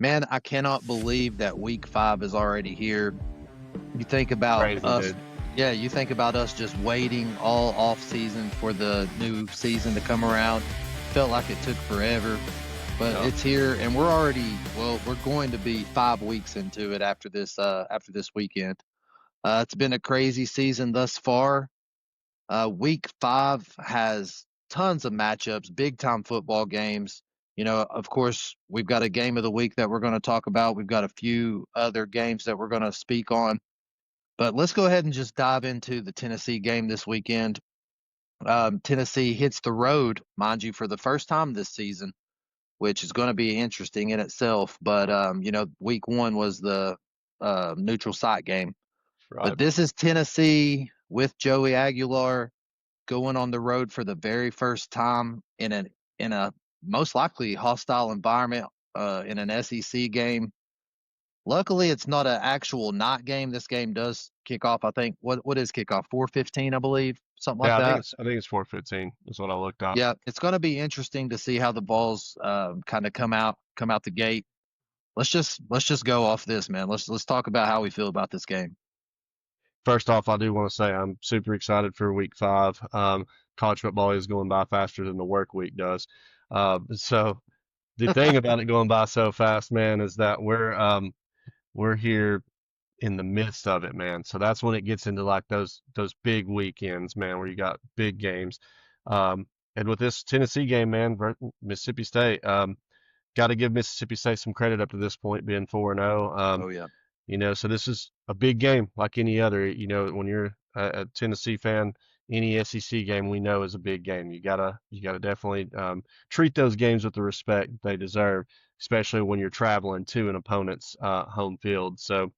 Man, I cannot believe that week 5 is already here. You think about Crazy, us, dude. yeah, you think about us just waiting all off season for the new season to come around. Felt like it took forever, but Yeah. it's here and we're already, well, we're going to be 5 weeks into it after this weekend. It's been a crazy season thus far. Week 5 has tons of matchups, big time football games. Of course, we've got a game of the week that we're going to talk about. We've got a few other games that we're going to speak on. But let's go ahead and just dive into the Tennessee game this weekend. Tennessee hits the road, mind you, for the first time this season, which is going to be interesting in itself. But, week 1 was the neutral site game. But Right. this is Tennessee with Joey Aguilar going on the road for the very first time in a most likely hostile environment in an SEC game. Luckily, it's not an actual night game. This game does kick off. I think what is kickoff? 4:15, I believe, something like Yeah, that. I think it's 4:15 is what I looked up. Yeah, it's going to be interesting to see how the Vols kind of come out the gate. Let's just go off this, man. Let's talk about how we feel about this game. First off, I do want to say I'm super excited for week 5. College football is going by faster than the work week does. So the thing about it going by so fast, man, is that we're here in the midst of it, man. So that's when it gets into like those big weekends, man, where you got big games. Um, and with this Tennessee game, man, Mississippi State, got to give Mississippi State some credit up to this point, being 4-0. Oh yeah, So this is a big game like any other. When you're a Tennessee fan, any SEC game we know is a big game. You gotta definitely treat those games with the respect they deserve, especially when you're traveling to an opponent's home field. So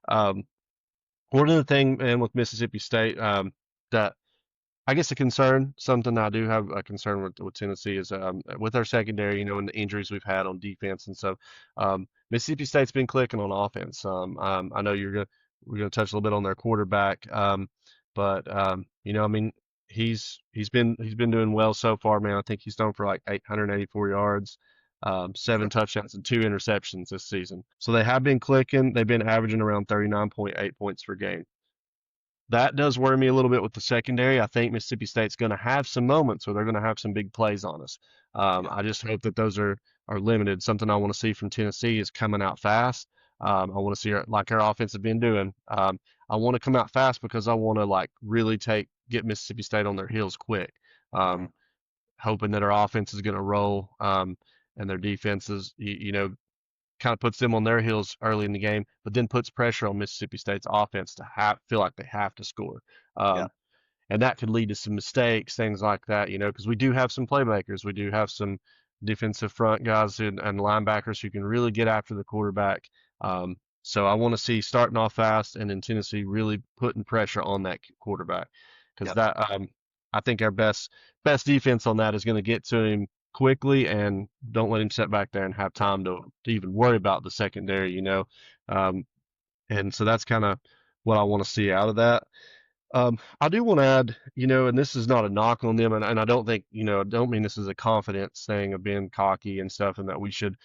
um, one of the thing, man, with Mississippi State, that I guess a concern, something I do have a concern with Tennessee is with our secondary, and the injuries we've had on defense and stuff. Mississippi State's been clicking on offense. I know we're gonna touch a little bit on their quarterback, but I mean, he's been doing well so far, man. I think he's thrown for like 884 yards, 7 touchdowns and 2 interceptions this season. So they have been clicking. They've been averaging around 39.8 points per game. That does worry me a little bit with the secondary. I think Mississippi State's going to have some moments where they're going to have some big plays on us. yeah, I just hope that those are limited. Something I want to see from Tennessee is coming out fast. I want to see like our offense have been doing. I want to come out fast because I want to like really get Mississippi State on their heels quick. mhm, Um, Hoping that our offense is going to roll, and their defenses, kind of puts them on their heels early in the game, but then puts pressure on Mississippi State's offense to feel like they have to score. yeah, Um, and that could lead to some mistakes, things like that, because we do have some playmakers. We do have some defensive front guys and linebackers who can really get after the quarterback. So I want to see starting off fast and in Tennessee really putting pressure on that quarterback because yeah, I think our best defense on that is going to get to him quickly and don't let him sit back there and have time to even worry about the secondary. Um, and so that's kind of what I want to see out of that. I do want to add, and this is not a knock on them, and I don't think, I don't mean this is a confidence thing of being cocky and stuff, and that we should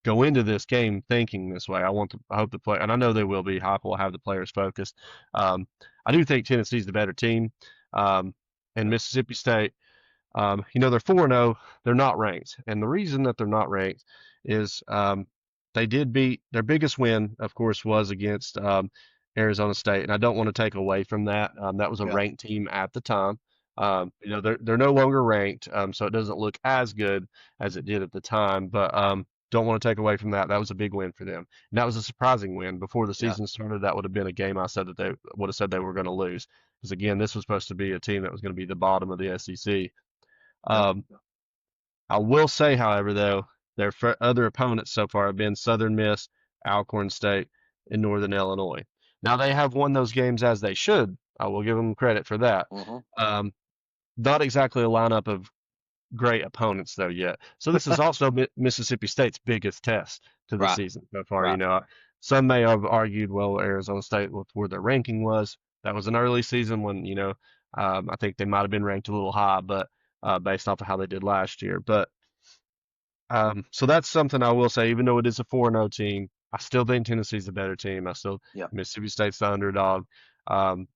go into this game thinking this way. I hope the play, and I know they will be. Hop will have the players focused. Um, I do think Tennessee's the better team, and yeah, Mississippi State. They're 4-0. They're not ranked, and the reason that they're not ranked is they did beat their biggest win, of course, was against Arizona State, and I don't want to take away from that. That was a yeah, ranked team at the time. They're no longer ranked, so it doesn't look as good as it did at the time. But don't want to take away from that. That was a big win for them, and that was a surprising win. Before the yeah, season started, that would have been a game I said that they would have said they were going to lose. Because again, this was supposed to be a team that was going to be the bottom of the SEC. yeah, Um, I will say, however, though, their other opponents so far have been Southern Miss, Alcorn State, and Northern Illinois. Now they have won those games as they should. I will give them credit for that. mhm, Um, Not exactly a lineup of great opponents though yet. So this is also Mississippi State's biggest test to the right, season so far. right, Some may have argued, well, Arizona State with where their ranking was. That was an early season when I think they might have been ranked a little high, but based off of how they did last year. But So that's something I will say. Even though it is a 4-0 team, I still think Tennessee's the better team. I still Yeah. Mississippi State's the underdog. Um,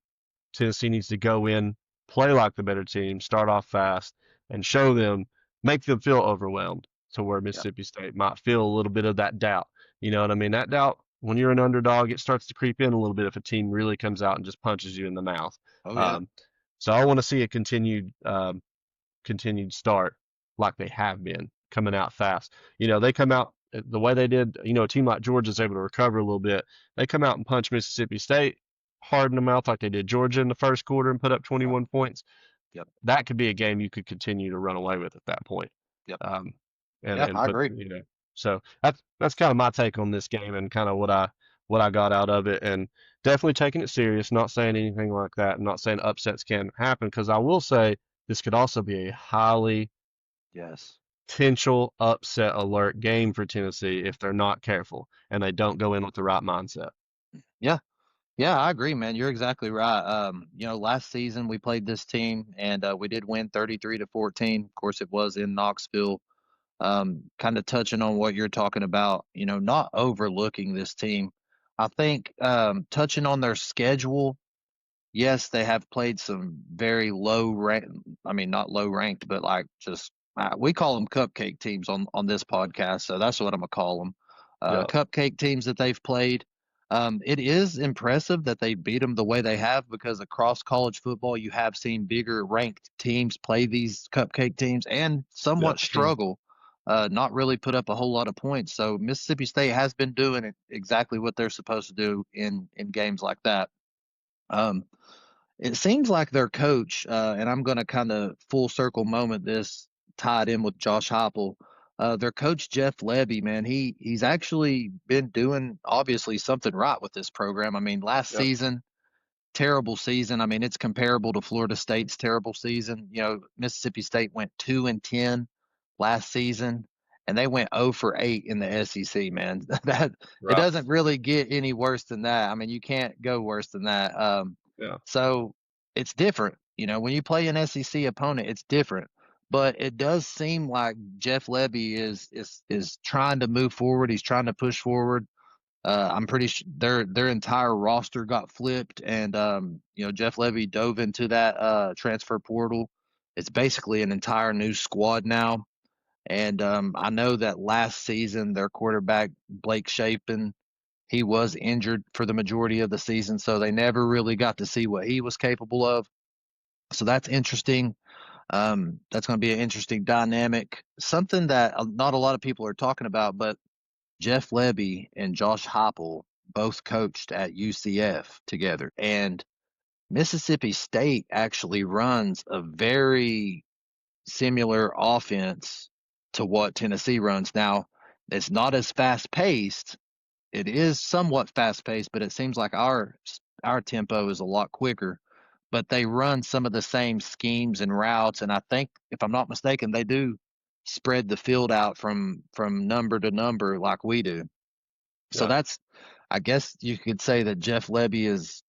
Tennessee needs to go in, play like the better team, start off fast, and show them, make them feel overwhelmed to where Yeah. Mississippi State might feel a little bit of that doubt. You know what I mean? That doubt, when you're an underdog, it starts to creep in a little bit if a team really comes out and just punches you in the mouth. Oh yeah. Um, so I want to see a continued start like they have been coming out fast. They come out the way they did. A team like Georgia's able to recover a little bit. They come out and punch Mississippi State hard in the mouth like they did Georgia in the first quarter and put up Yep. 21 points. Yep. That could be a game you could continue to run away with at that point. Yep. Um, and Yeah, and I put agree. so that's kind of my take on this game and kind of what I got out of it, and definitely taking it serious. Not saying anything like that. I'm not saying upsets can happen, because I will say this could also be a highly Yes. potential upset alert game for Tennessee if they're not careful and they don't go in with the right mindset. Yeah. Yeah, I agree, man. You're exactly right. Last season we played this team and we did win 33-14. Of course, it was in Knoxville. Kind of touching on what you're talking about, not overlooking this team. I think touching on their schedule. Yes, they have played some very low rank. I mean, not low ranked, but like just we call them cupcake teams on this podcast. So that's what I'm gonna call them. Yeah, Cupcake teams that they've played. It is impressive that they beat them the way they have because across college football, you have seen bigger ranked teams play these cupcake teams and yeah, somewhat struggle, not really put up a whole lot of points. So Mississippi State has been doing exactly what they're supposed to do in games like that. Um, it seems like their coach, and I'm going to kind of full circle moment this tied in with Josh Heupel. Their coach Jeff Lebby, man, he's actually been doing obviously something right with this program. I mean, last yeah, season terrible season. I mean, it's comparable to Florida State's terrible season. Mississippi State went 2-10 last season, and they went 0 for 8 in the SEC. Man, that it doesn't rough. really get any worse than that. I mean, you can't go worse than that. Yeah, So it's different. When you play an SEC opponent, it's different. But it does seem like Jeff Lebby is trying to move forward. He's trying to push forward. I'm pretty sure their entire roster got flipped, and Jeff Levy dove into that transfer portal. It's basically an entire new squad now, and I know that last season their quarterback Blake Shapen he was injured for the majority of the season, so they never really got to see what he was capable of. So that's interesting. That's going to be an interesting dynamic. Something that not a lot of people are talking about, but Jeff Lebby and Josh Heupel both coached at UCF together, and Mississippi State actually runs a very similar offense to what Tennessee runs. Now, it's not as fast paced. It is somewhat fast paced, but it seems like our tempo is a lot quicker. But they run some of the same schemes and routes, and I think, if I'm not mistaken, they do spread the field out from number to number like we do. So yeah, that's, I guess you could say that Jeff Lebby is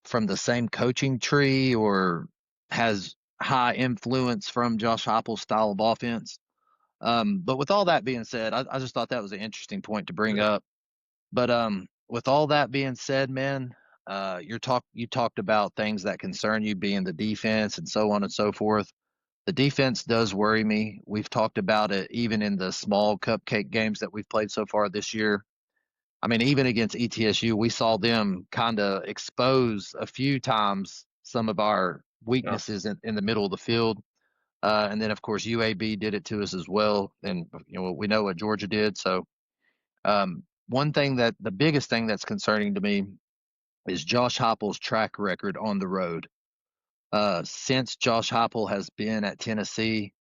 from the same coaching tree or has high influence from Josh Heupel's style of offense. But with all that being said, I just thought that was an interesting point to bring yeah. up. But with all that being said, man, you talked about things that concern you being the defense and so on and so forth. The defense does worry me. We've talked about it even in the small cupcake games that we've played so far this year. I mean, even against ETSU, we saw them kind of expose a few times some of our Yeah. weaknesses in the middle of the field. And then, of course, UAB did it to us as well. And, we know what Georgia did. So, one thing that the biggest thing that's concerning to me is Josh Heupel's track record on the road. Since Josh Heupel has been at Tennessee,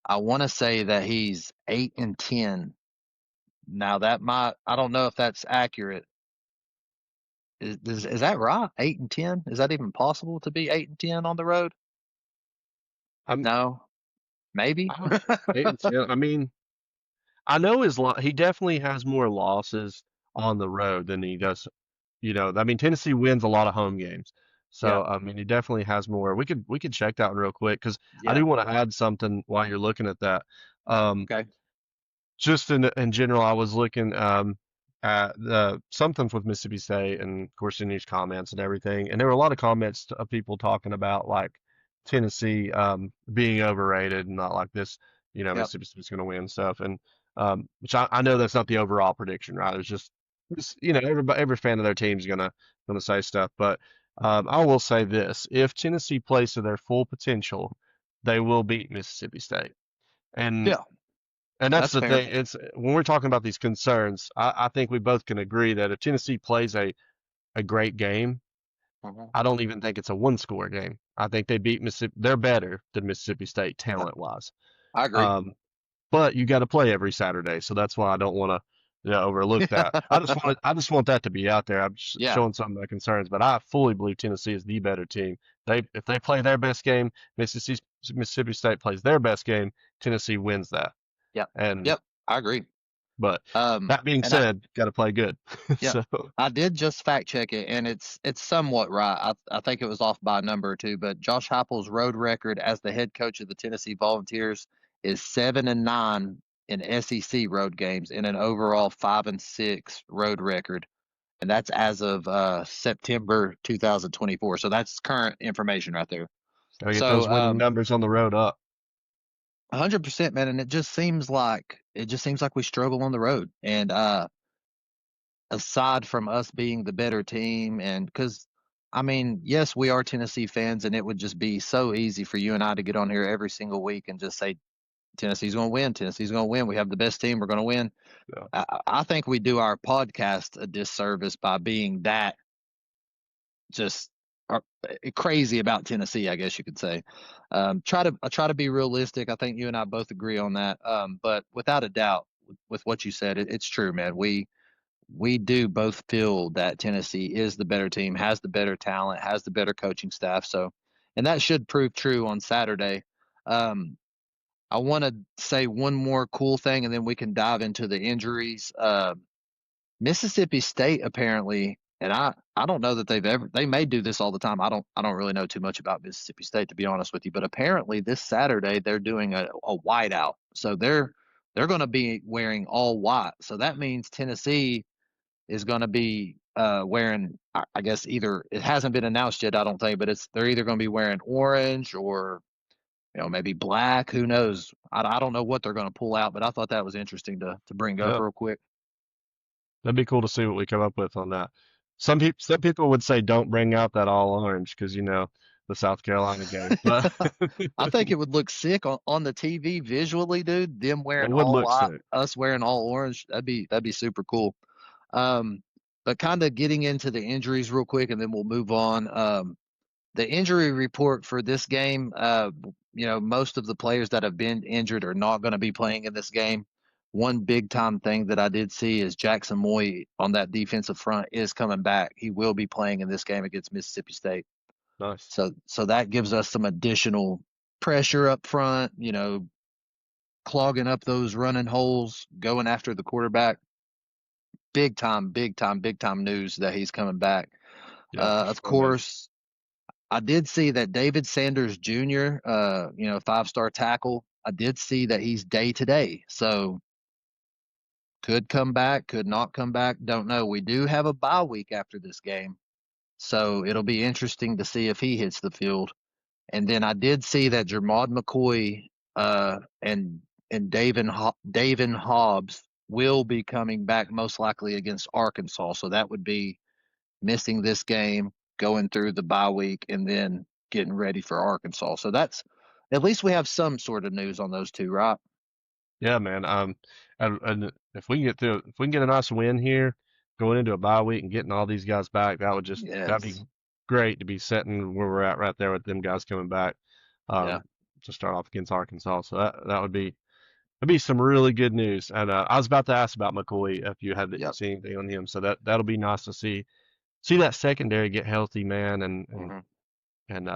I want to say that he's 8-10. Now, I don't know if that's accurate. Is that right? 8-10? Is that even possible to be 8-10 on the road? I'm No, maybe. I don't 8-10. I mean, I know he definitely has more losses on the road than he does. I mean, Tennessee wins a lot of home games. Yeah. So, I mean, he definitely has more. We could check that one real quick because I Yeah. do want to add something while you're looking at that. Um, Okay. just in general, I was looking at something with Mississippi State, and of course in these comments and everything, and there were a lot of comments of people talking about like Tennessee being overrated and not like this, Yep. Mississippi State's going to win and stuff, and which I know that's not the overall prediction, right? It's just every fan of their team's gonna say stuff, but I will say this: if Tennessee plays to their full potential, they will beat Mississippi State. And Yeah. and that's That's the fair. thing. It's when we're talking about these concerns, I think we both can agree that if Tennessee plays a great game, Mhm. I don't even think it's a one score game. I think they beat Mississippi. They're better than Mississippi State Yeah. talent wise. I agree. Um, but you got to play every Saturday, so that's why I don't want to overlook that. I just want that to be out there. I'm Yeah. showing some of my concerns, but I fully believe Tennessee is the better team. If they play their best game, Mississippi State plays their best game, Tennessee wins that. Yep. And Yep. I agree. but that being And I said, got to play good. yeah, So I did just fact check it, and it's somewhat right. I think it was off by a number or two, but Josh Heupel's road record as the head coach of the Tennessee Volunteers is 7-9 in SEC road games, and an overall 5-6 road record, and that's as of September 2024. So that's current information right there. gotta get So those winning numbers on the road up. 100%, man, and it just seems like we struggle on the road, and aside from us being the better team, and because I mean, yes, we are Tennessee fans, and it would just be so easy for you and I to get on here every single week and just say Tennessee's going to win. Tennessee's going to win. We have the best team. We're going to win. Yeah. I think we do our podcast a disservice by being that just uh, crazy about Tennessee, I guess you could say. I try to be realistic. I think you and I both agree on that. But without a doubt, with what you said, it's true, man. We do both feel that Tennessee is the better team, has the better talent, has the better coaching staff. So, and that should prove true on Saturday. Um, I want to say one more cool thing, and then we can dive into the injuries. Mississippi State apparently, and I don't know that they may do this all the time. I don't really know too much about Mississippi State to be honest with you, but apparently this Saturday they're doing a whiteout, so they're going to be wearing all white. So that means Tennessee is going to be wearing, I guess either it hasn't been announced yet, I don't think, but they're either going to be wearing orange or maybe black. Who knows? I don't know what they're going to pull out, but I thought that was interesting to bring up Yeah. real quick. That'd be cool to see what we come up with on that. Some people would say don't bring out that all orange because the South Carolina game, but I think it would look sick on the TV visually, dude. Them it wearing would all look white, sick. us wearing all orange. That'd be super cool. Um, but kind of getting into the injuries real quick, and then we'll move on. The injury report for this game, most of the players that have been injured are not going to be playing in this game. One big time thing that I did see is Jackson Moy on that defensive front is coming back. He will be playing in this game against Mississippi State. Nice. So that gives us some additional pressure up front, clogging up those running holes, going after the quarterback. Big time, big time, big time news that he's coming back. Yeah, for Of sure, man. course, I did see that David Sanders Jr., 5-star tackle, I did see that he's day to day. So could come back, could not come back. Don't know. We do have a bye week after this game. So it'll be interesting to see if he hits the field. And then I did see that Jermod McCoy and Davin Hobbs will be coming back most likely against Arkansas. So that would be missing this game, going through the bye week, and then getting ready for Arkansas. So that's at least we have some sort of news on those two, right? Yeah, man. And if we can get through, if we can get a nice win here, going into a bye week and getting all these guys back, that'd Yes. be great to be setting where we're at right there with them guys coming back, Yeah. um, to start off against Arkansas. So that would be some really good news. And I was about to ask about McCoy if you had Yep. seen anything on him. So that'll be nice to see that secondary get healthy, man, Hmm. and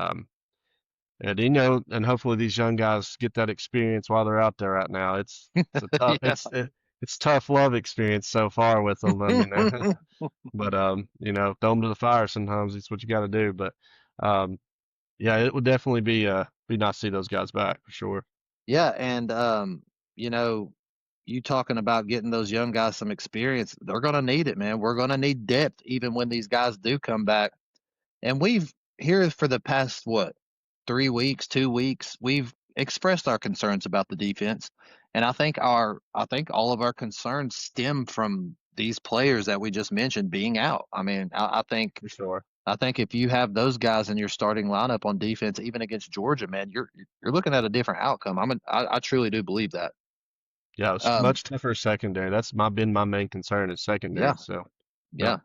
and hopefully these young guys get that experience while they're out there right now. It's a tough Yeah. it's tough love experience so far with them. I mean, but throw them to the fire sometimes. It's what you got to do. But um, yeah, it would definitely be nice to see those guys back for sure. Yeah, and you know you talking about getting those young guys some experience. They're going to need it, man. We're going to need depth even when these guys do come back. And we've here for the past what 3 weeks, 2 weeks, we've expressed our concerns about the defense, and I think all of our concerns stem from these players that we just mentioned being out. I mean, for sure. I think if you have those guys in your starting lineup on defense, even against Georgia, man, you're looking at a different outcome. I truly do believe that. Yeah, it's Um, much tougher secondary. That's been my main concern is yeah, secondary. So, yeah,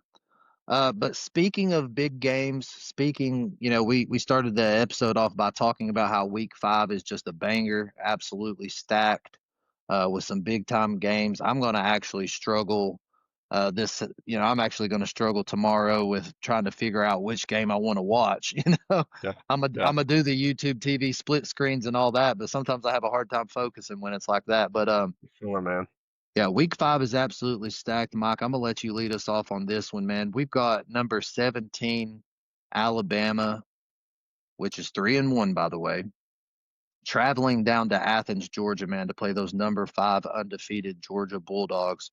yeah. But speaking of big games, we started the episode off by talking about how week 5 is just a banger, absolutely stacked, with some big time games. I'm going to actually struggle, I'm actually going to struggle tomorrow with trying to figure out which game I want to watch. yeah, I'm yeah, gonna do the YouTube TV split screens and all that, but sometimes I have a hard time focusing when it's like that. But for sure, man. yeah, week 5 is absolutely stacked, Mike. I'm gonna let you lead us off on this one, man. We've got number 17, Alabama, which is 3-1, by the way, traveling down to Athens, Georgia, man, to play those number 5 undefeated Georgia Bulldogs.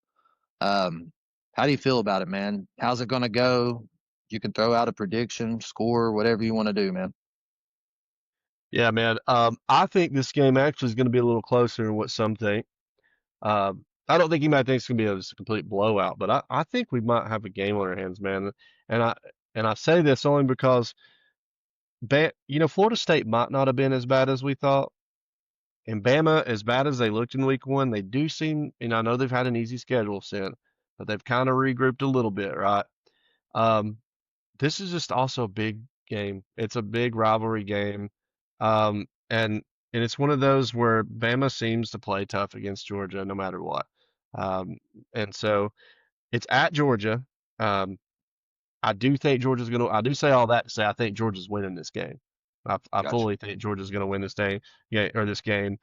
Um, how do you feel about it, man? How's it gonna go? You can throw out a prediction, score, whatever you want to do, man. Yeah, man. I think this game actually is going to be a little closer than what some think. I don't think you might think it's going to be a complete blowout, but I think we might have a game on our hands, man. And I say this only because Florida State might not have been as bad as we thought, and Bama, as bad as they looked in week 1, they do seem. And I know they've had an easy schedule since, but they've kind of regrouped a little bit, right? Um, this is just also a big game. It's a big rivalry game. And it's one of those where Bama seems to play tough against Georgia no matter what. Um, and so it's at Georgia. Um, I do say all that to say I think Georgia's winning this game. I Gotcha. fully think Georgia's going to win this day, yeah, or this game.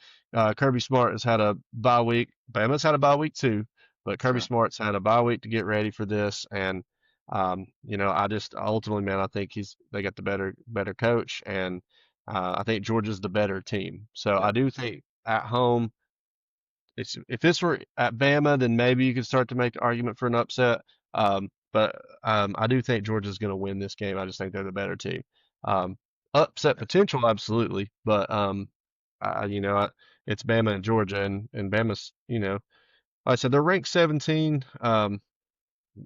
Kirby Smart has had a bye week. Bama's had a bye week too, but Kirby Sure. Smart's had a bye week to get ready for this. And I just ultimately, man, I think they got the better coach, and I think Georgia's the better team. So I Yeah. do think at home if this were at Bama, then maybe you could start to make the argument for an upset. But I do think Georgia's going to win this game. I just think they're the better team. Um, Upset potential, absolutely, but it's Bama and Georgia, and Bama's, like I said, they're ranked 17.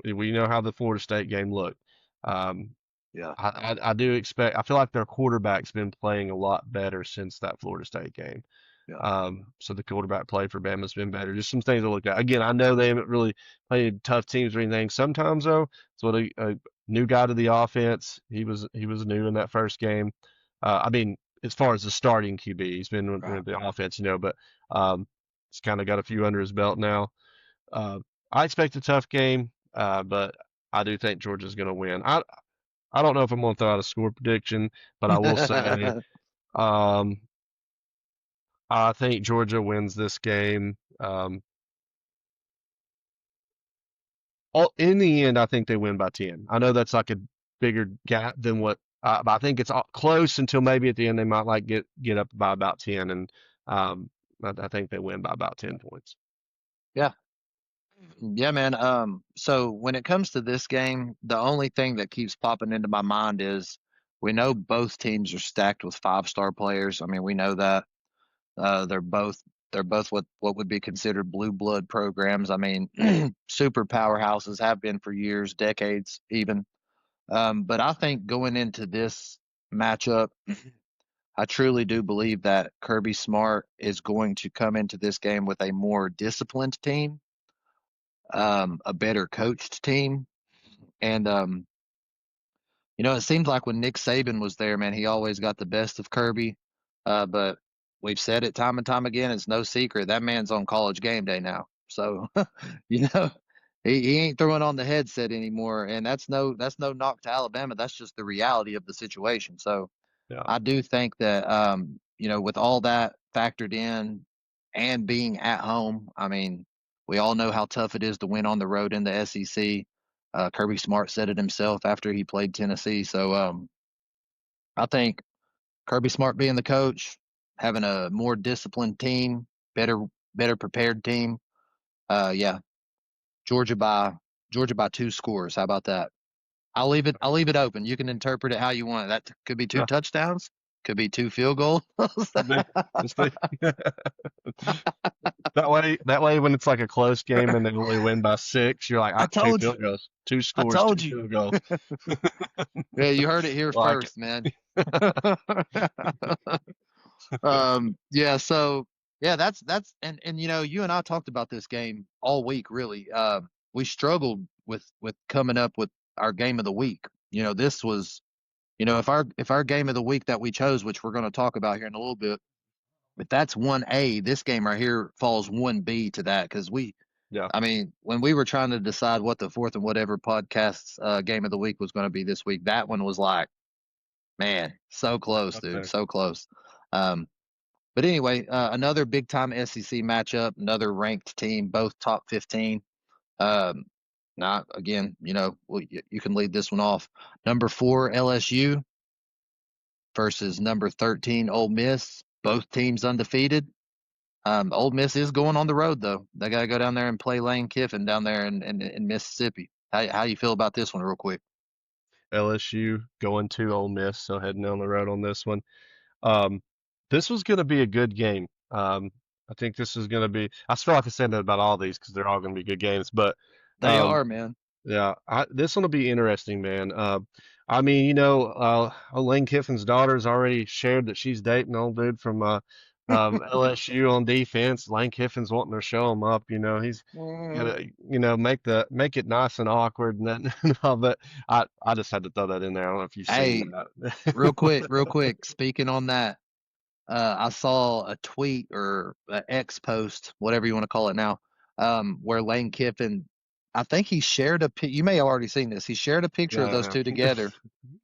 We know how the Florida State game looked. Um, Yeah. I do expect. I feel like their quarterback's been playing a lot better since that Florida State game. Yeah. So the quarterback play for Bama's been better. Just some things to look at. Again, I know they haven't really played tough teams or anything. Sometimes though, it's what a new guy to the offense. He was new in that first game. I mean, as far as the starting QB, he's been Right. with the offense, but um, he's kind of got a few under his belt now. Uh, I expect a tough game, but I do think Georgia's going to win. I don't know if I'm going to throw out a score prediction, but I will say um, I think Georgia wins this game. In the end, I think they win by 10. I know that's like a bigger gap than what, but I think it's close until maybe at the end they might like get up by about 10, and um, I think they win by about 10 points. Yeah. Yeah, man. So when it comes to this game, the only thing that keeps popping into my mind is we know both teams are stacked with 5-star players. I mean, we know that they're both what would be considered blue blood programs. I mean, super powerhouses have been for years, decades, even. But I think going into this matchup, I truly do believe that Kirby Smart is going to come into this game with a more disciplined team, a better coached team, and it seems like when Nick Saban was there, man, he always got the best of Kirby. But we've said it time and time again. It's no secret that man's on college game day now. So, you know, he ain't throwing on the headset anymore, and that's no knock to Alabama. That's just the reality of the situation. So, Yeah, I do think that with all that factored in and being at home, I mean, we all know how tough it is to win on the road in the SEC. Kirby Smart said it himself after he played Tennessee. So I think Kirby Smart being the coach, having a more disciplined team, better better prepared team. Yeah, Georgia by Georgia by 2 scores. How about that? I'll leave it open. You can interpret it how you want. That could be two Yeah, touchdowns, could be 2 field goals. could be. Just be. That way, when it's like a close game and they only win by 6, you're like, I two told you. field goals, two I scores, told two you. field goals. Yeah, you heard it here Like first, man. it. Yeah, so yeah, that's and you and I talked about this game all week really. We struggled with coming up with our game of the week. This was, if our game of the week that we chose, which we're going to talk about here in a little bit, if that's 1A, this game right here falls 1B to that because Yeah, I mean, when we were trying to decide what the fourth and whatever podcast's game of the week was going to be this week, that one was like, man, so close, up dude, there. so close. Um, but anyway, another big time SEC matchup, another ranked team, both top 15. Um, Not again, well, you can lead this one off. Number 4 LSU versus number 13 Ole Miss. Both teams undefeated. Ole Miss is going on the road though. They got to go down there and play Lane Kiffin down there in Mississippi. How you feel about this one, real quick? LSU going to Ole Miss, so heading down the road on this one. Um, this was going to be a good game. I think this is going to be. I feel like I said that about all these because they're all going to be good games. But They um, are, man. yeah, this one will be interesting, man. I mean, Lane Kiffin's daughter's already shared that she's dating old dude from LSU on defense. Lane Kiffin's wanting to show him up. He's Mm. gonna, make it nice and awkward and that and all. But I just had to throw that in there. I don't know if you've seen Hey, real quick, real quick. Speaking on that, I saw a tweet or an X post, whatever you want to call it now, where Lane Kiffin, I think he shared you may have already seen this. He shared a picture of those Yeah, two yeah, together,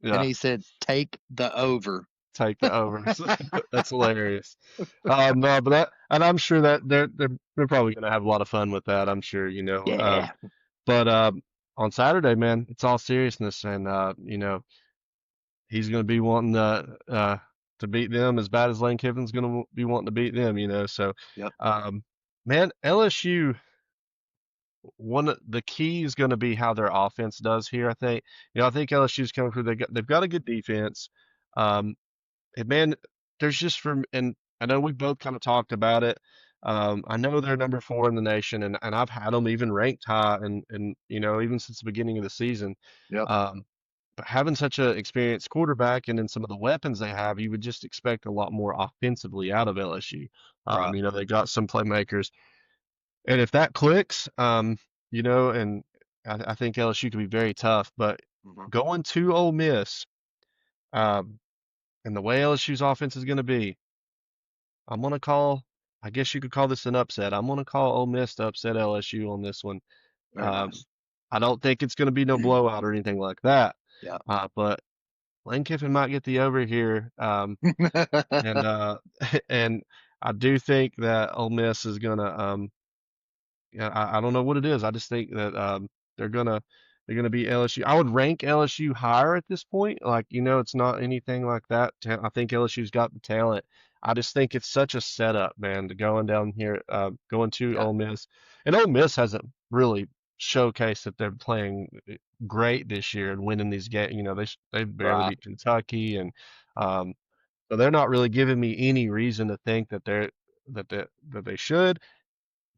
and yeah. he said, "Take the over." Take the overs. That's hilarious. No, but and I'm sure that they're probably gonna have a lot of fun with that. I'm sure, Yeah, But on Saturday, man, it's all seriousness, and he's gonna be wanting to beat them as bad as Lane Kiffin's gonna be wanting to beat them. So, yep, um, man, LSU. One of the key is going to be how their offense does here. I think LSU's coming through. They've got a good defense. Um, and man, there's just and I know we both kind of talked about it. I know they're number 4 in the nation, and I've had them even ranked high, and even since the beginning of the season. yep, Um, but having such an experienced quarterback and then some of the weapons they have, you would just expect a lot more offensively out of LSU. right. They got some playmakers, and if that clicks, and I think LSU could be very tough. But Mhm. going to Ole Miss, um, and the way LSU's offense is going to be, I'm going to call, I guess you could call this an upset. I'm going to call Ole Miss to upset LSU on this one. Very Um, nice. I don't think it's going to be no blowout or anything like that. Yeah. But Lane Kiffin might get the over here. And and I do think that Ole Miss is going to yeah, I don't know what it is. I just think that they're gonna they're gonna beat LSU. I would rank LSU higher at this point. Like, it's not anything like that. I think LSU's got the talent. I just think it's such a setup, man, to going down here, going to Yeah. Ole Miss. And Ole Miss hasn't really showcased that they're playing great this year and winning these games. They barely Right. beat Kentucky, and um, so they're not really giving me any reason to think that they should.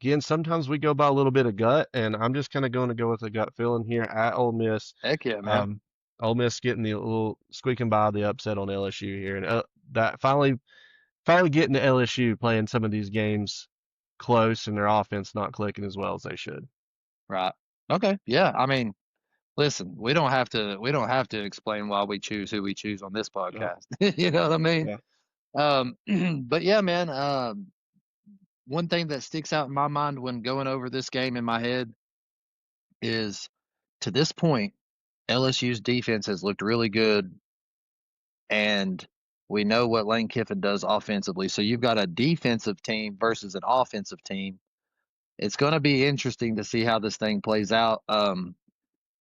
Again, sometimes we go by a little bit of gut, and I'm just kind of going to go with a gut feeling here at Ole Miss. Heck yeah, man. Um, Ole Miss getting the little squeaking by the upset on LSU here, and that finally getting to LSU playing some of these games close and their offense not clicking as well as they should. Right. Okay. Yeah. I mean, listen, we don't have to explain why we choose who we choose on this Yeah, podcast. You know what I mean? yeah, But yeah, man. One thing that sticks out in my mind when going over this game in my head is, to this point, LSU's defense has looked really good, and we know what Lane Kiffin does offensively. So you've got a defensive team versus an offensive team. It's going to be interesting to see how this thing plays out. I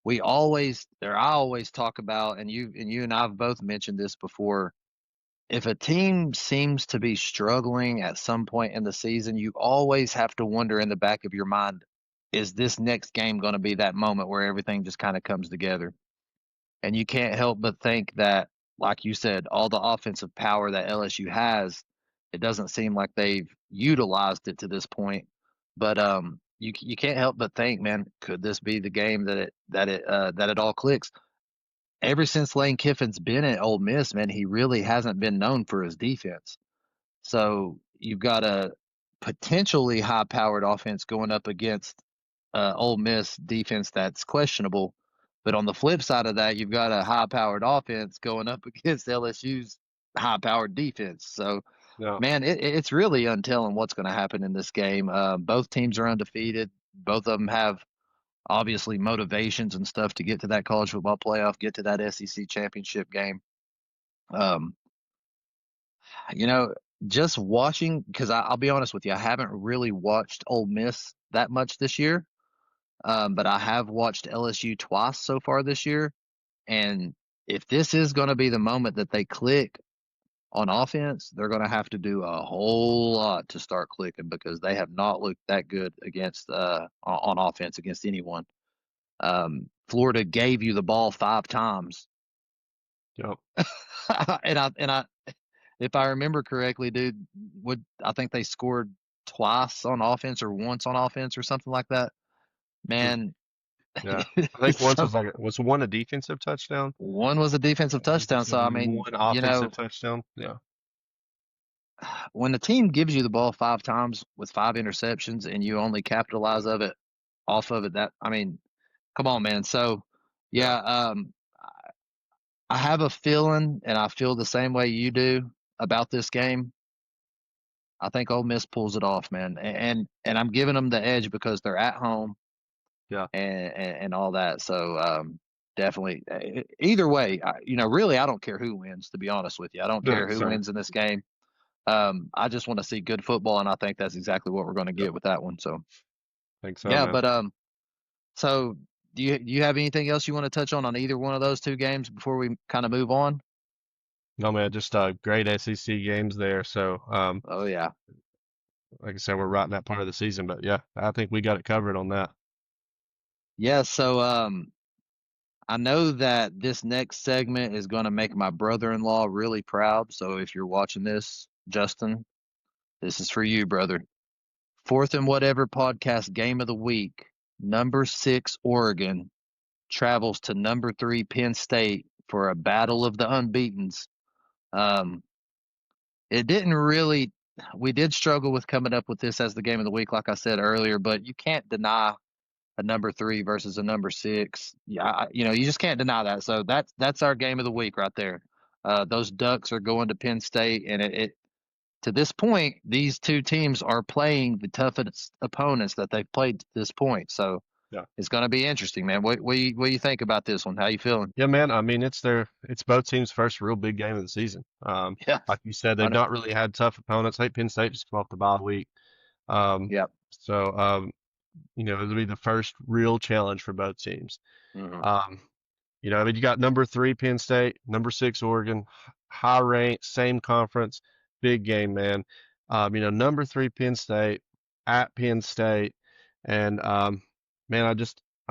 always talk about, and you and I've both mentioned this before. If a team seems to be struggling at some point in the season, you always have to wonder in the back of your mind, is this next game going to be that moment where everything just kind of comes together? And you can't help but think that, like you said, all the offensive power that LSU has, it doesn't seem like they've utilized it to this point. But you can't help but think, man, could this be the game that it all clicks? Ever since Lane Kiffin's been at Ole Miss, man, he really hasn't been known for his defense. So you've got a potentially high-powered offense going up against Ole Miss defense that's questionable. But on the flip side of that, you've got a high-powered offense going up against LSU's high-powered defense. So, No, man, it's really untelling what's going to happen in this game. Both teams are undefeated. Both of them have obviously motivations and stuff to get to that college football playoff, get to that SEC championship game. Um, you know, just watching because I'll be honest with you, I haven't really watched Ole Miss that much this year. But I have watched LSU twice so far this year. And if this is going to be the moment that they click on offense, they're going to have to do a whole lot to start clicking because they have not looked that good against on offense against anyone. Florida gave you the ball 5 times, yep. and I, if I remember correctly, dude, would I think they scored twice on offense or once on offense or something like that? Hmm. Man, Yeah. I think once so was was one a defensive touchdown? one was a defensive touchdown. So I And then mean, one offensive touchdown. Yeah. when the team gives you the ball 5 times with 5 interceptions and you only capitalize of it off of it, that I mean, come on, man. So Yeah. yeah, I have a feeling, and I feel the same way you do about this game. I think Ole Miss pulls it off, man, and I'm giving them the edge because they're at home Yeah. and all that. So definitely, either way, really, I don't care who wins. To be honest with you, I don't Yeah. care who Same. wins in this game. I just want to see good football, and I think that's exactly what we're going to Yep. get with that one. So Think so, yeah, man. but so do you have anything else you want to touch on either one of those two games before we kind of move on? No, man, just great SEC games there. So, Oh yeah, like I said, we're right in that part of the season, but yeah, I think we got it covered on that. yeah. So I know that this next segment is going to make my brother-in-law really proud. So if you're watching this, Justin, this is for you, brother. Fourth and Whatever podcast game of the week. Number 6 Oregon travels to number 3 Penn State for a battle of the unbeatens. Um, it didn't really. We did struggle with coming up with this as the game of the week, like I said earlier, but you can't deny a number 3 versus a number 6. Yeah, you just can't deny that. So that's our game of the week right there. Those Ducks are going to Penn State, and it to this point, these two teams are playing the toughest opponents that they've played to this point. So Yeah. it's going to be interesting, man. What you think about this one? How you feeling? Yeah, man. I mean, it's both teams' first real big game of the season. Yeah, Like you said, they've I know. not really had tough opponents. I think Penn State just come off the bye week. Um, Yep. so, it'll be the first real challenge for both teams. Hmm. Um, I mean, you got number 3 Penn State, number 6 Oregon, high ranked, same conference, big game, man. Number 3 Penn State at Penn State, and man, I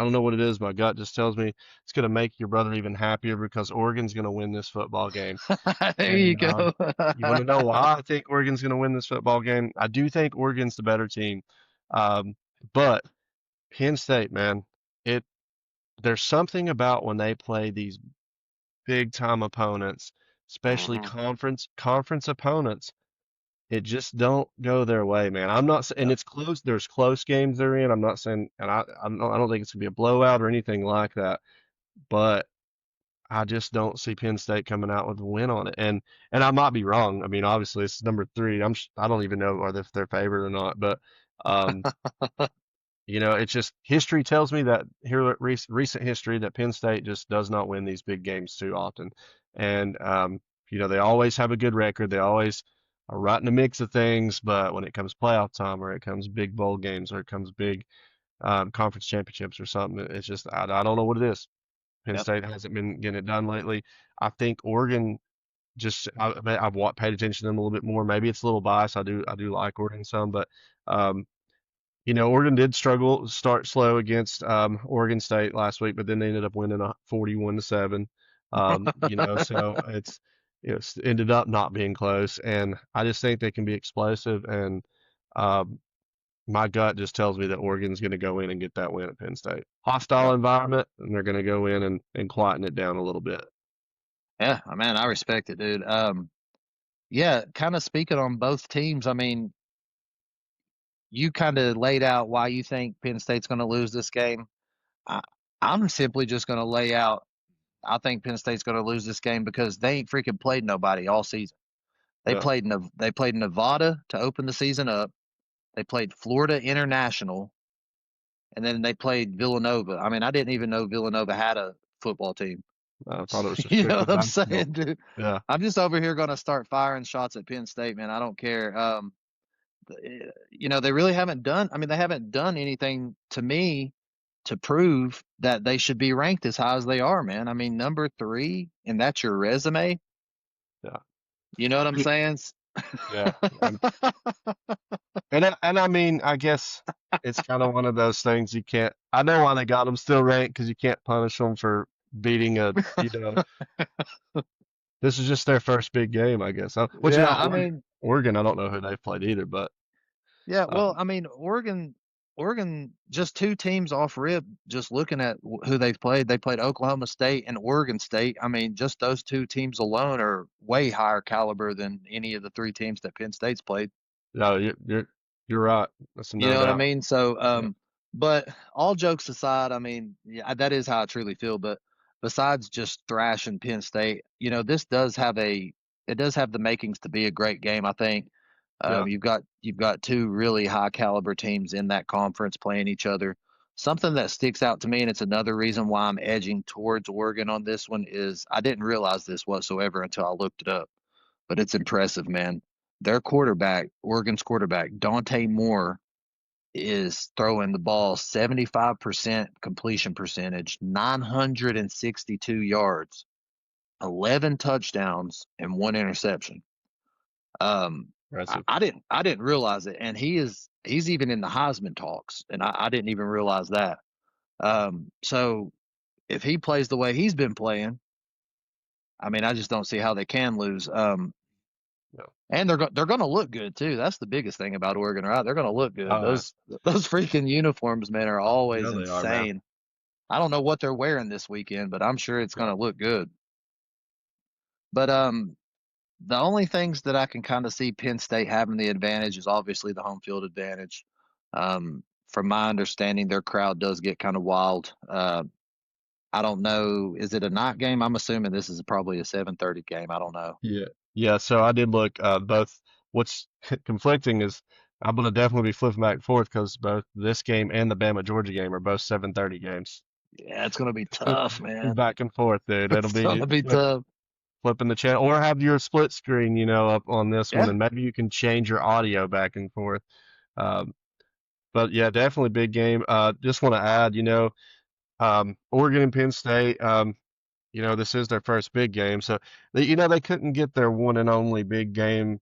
don't know what it is. My gut just tells me it's going to make your brother even happier because Oregon's going to win this football game. There you And go. you want to know why I think Oregon's going to win this football game? I do think Oregon's the better team, um, but Penn State, man, it there's something about when they play these big time opponents, especially Hmm. conference opponents. It just don't go their way, man. I'm not saying Yep. it's close. There's close games they're in. I'm not saying, and I don't think it's gonna be a blowout or anything like that. But I just don't see Penn State coming out with a win on it. And I might be wrong. I mean, obviously it's number 3. I don't even know whether if they're favored or not. But um, it's just history tells me that here recent history that Penn State just does not win these big games too often, and they always have a good record. They always are right in the mix of things, but when it comes playoff time or it comes big bowl games or it comes big conference championships or something, it's just I don't know what it is. Penn Yep. State hasn't been getting it done lately. I think Oregon I've paid attention to them a little bit more. Maybe it's a little biased. I do like Oregon some, but um, Oregon did struggle, start slow against Oregon State last week, but then they ended up winning 41-7. So it's ended up not being close, and I just think they can be explosive. And um, my gut just tells me that Oregon's going to go in and get that win at Penn State. Hostile Yep. environment, and they're going to go in and quieten it down a little bit. Yeah, man, I respect it, dude. Yeah, kind of speaking on both teams. I mean, you kind of laid out why you think Penn State's going to lose this game. I, I'm simply just going to lay out. I think Penn State's going to lose this game because they ain't freaking played nobody all season. Yeah, They played Nevada to open the season up. They played Florida International, and then they played Villanova. I mean, I didn't even know Villanova had a football team. I thought it was just You know strictly what I'm basketball. saying, dude? Yeah, I'm just over here going to start firing shots at Penn State, man. I don't care. They really haven't done. I mean, they haven't done anything to me to prove that they should be ranked as high as they are, man. I mean, number three, and that's your resume. yeah, You know what I'm saying? yeah. And I mean, I guess it's kind of one of those things you can't. I know why they got them still ranked because you can't punish them for beating this is just their first big game, I guess. Which Yeah, now I mean, Oregon, I don't know who they've played either, but yeah. Well, um, I mean, Oregon, just two teams off rip. Just looking at who they've played, they played Oklahoma State and Oregon State. I mean, just those two teams alone are way higher caliber than any of the three teams that Penn State's played. no, you're right. That's You no know what I doubt. mean? So, Yeah, but all jokes aside, I mean, yeah, that is how I truly feel. But besides just thrashing Penn State, it does have the makings to be a great game. I think yeah, you've got two really high caliber teams in that conference playing each other. Something that sticks out to me, and it's another reason why I'm edging towards Oregon on this one, is I didn't realize this whatsoever until I looked it up, but it's impressive, man. Their quarterback, Oregon's quarterback, Dante Moore, is throwing the ball 75% completion percentage, 962 yards, 11 touchdowns, and one interception. Um, impressive. I didn't realize it, and he's even in the Heisman talks, and I didn't even realize that. So if he plays the way he's been playing, I mean, I just don't see how they can lose. Yeah. And they're going to look good too. That's the biggest thing about Oregon, right? They're going to look good. Uh, Those freaking uniforms, man, are you know always they are, man. insane. I don't know what they're wearing this weekend, but I'm sure it's Yeah, going to look good. But the only things that I can kind of see Penn State having the advantage is obviously the home field advantage. From my understanding, their crowd does get kind of wild. I don't know. Is it a night game? I'm assuming this is probably a 7:30 game. I don't know. yeah, yeah. So I did look both. What's conflicting is I'm gonna definitely be flipping back and forth because both this game and the Bama Georgia game are both 7:30 games. Yeah, it's going to be tough, man. Back and forth, dude. It'll It's going be to be tough. flipping the channel, or have your split screen, up on this one, Yeah. and maybe you can change your audio back and forth. Um, but yeah, definitely big game. Just want to add, Oregon and Penn State. This is their first big game, so they couldn't get their one and only big game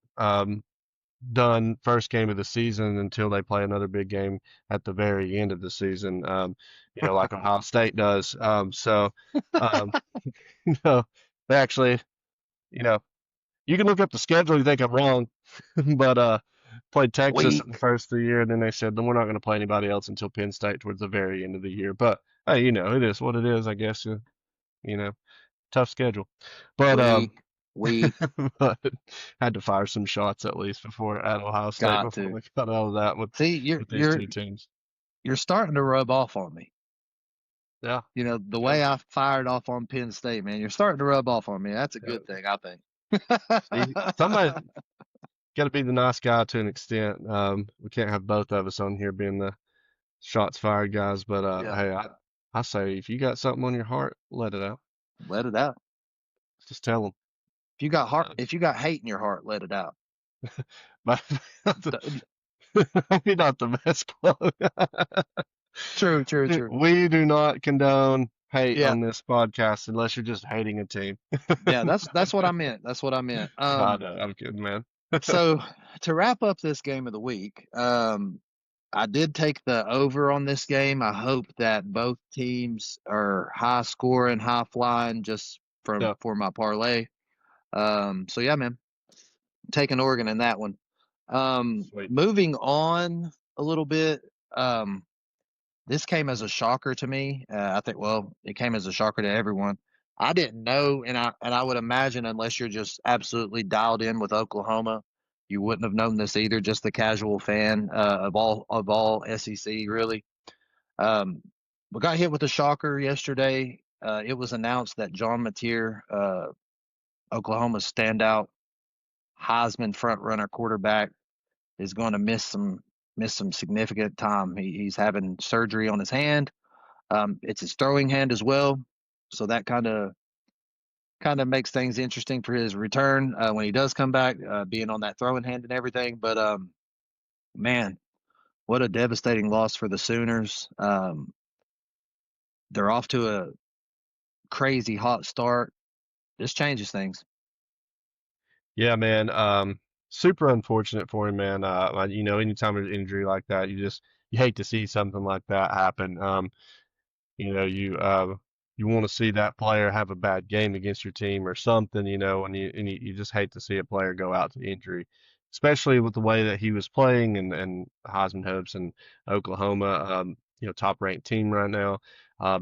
done first game of the season until they play another big game at the very end of the season. Like Ohio State does. Um, you know, they actually, you know, you can look up the schedule. You think I'm wrong, but played Texas in the Weak. first 3 years, and then they said, then we're not going to play anybody else until Penn State towards the very end of the year. But hey, it is what it is, I guess. You know, tough schedule, but Weak. Weak. but had to fire some shots at least before at Ohio State Got before to. we got out of that See, with these two teams. you're starting to rub off on me. Yeah, You know, the yeah, way I fired off on Penn State, man, you're starting to rub off on me. That's a yeah. good thing, I think. See, somebody got to be the nice guy to an extent. We can't have both of us on here being the shots fired guys, but Yeah, hey, I say if you got something on your heart, let it out. let it out. Just tell them. If you got hate in your heart, let it out. But D- maybe not the best quote. True, true, true. We do not condone hate Yeah, on this podcast unless you're just hating a team. yeah. That's what I meant. That's what I meant. I know, I'm kidding, man. So to wrap up this game of the week, I did take the over on this game. I hope that both teams are high scoring, high flying, just Yeah, for my parlay. So yeah, man, taking Oregon in that one. sweet. Moving on a little bit. Um, this came as a shocker to me. I think, well, it came as a shocker to everyone. I didn't know, and I would imagine unless you're just absolutely dialed in with Oklahoma, you wouldn't have known this either. Just the casual fan of all SEC, really. Um, we got hit with a shocker yesterday. It was announced that John Mateer, Oklahoma's standout Heisman front runner quarterback, is going to miss some significant time. He's having surgery on his hand. It's his throwing hand as well, so that kind of makes things interesting for his return when he does come back, being on that throwing hand and everything. But man, what a devastating loss for the Sooners. They're off to a crazy hot start. This changes things. Yeah, man. Super unfortunate for him, man. Anytime there's injury like that, you hate to see something like that happen. You know, you want to see that player have a bad game against your team or something, and you just hate to see a player go out to injury, especially with the way that he was playing and Heisman hopes and Oklahoma, top ranked team right now.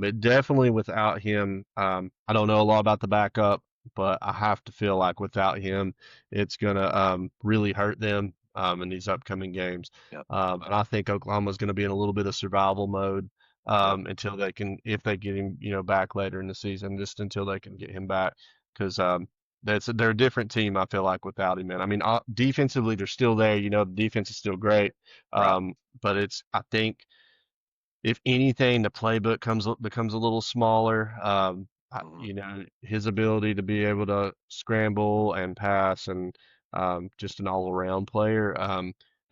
It definitely without him, I don't know a lot about the backup, but I have to feel like without him, it's gonna really hurt them in these upcoming games. Yep, And I think Oklahoma's going to be in a little bit of survival mode yep. until they can, if they get him, back later in the season, just until they can get him back, because they're a different team. I feel like without him, man. I mean, defensively they're still there. The defense is still great, Right. but I think if anything, the playbook becomes a little smaller. Mhm. His ability to be able to scramble and pass and just an all-around player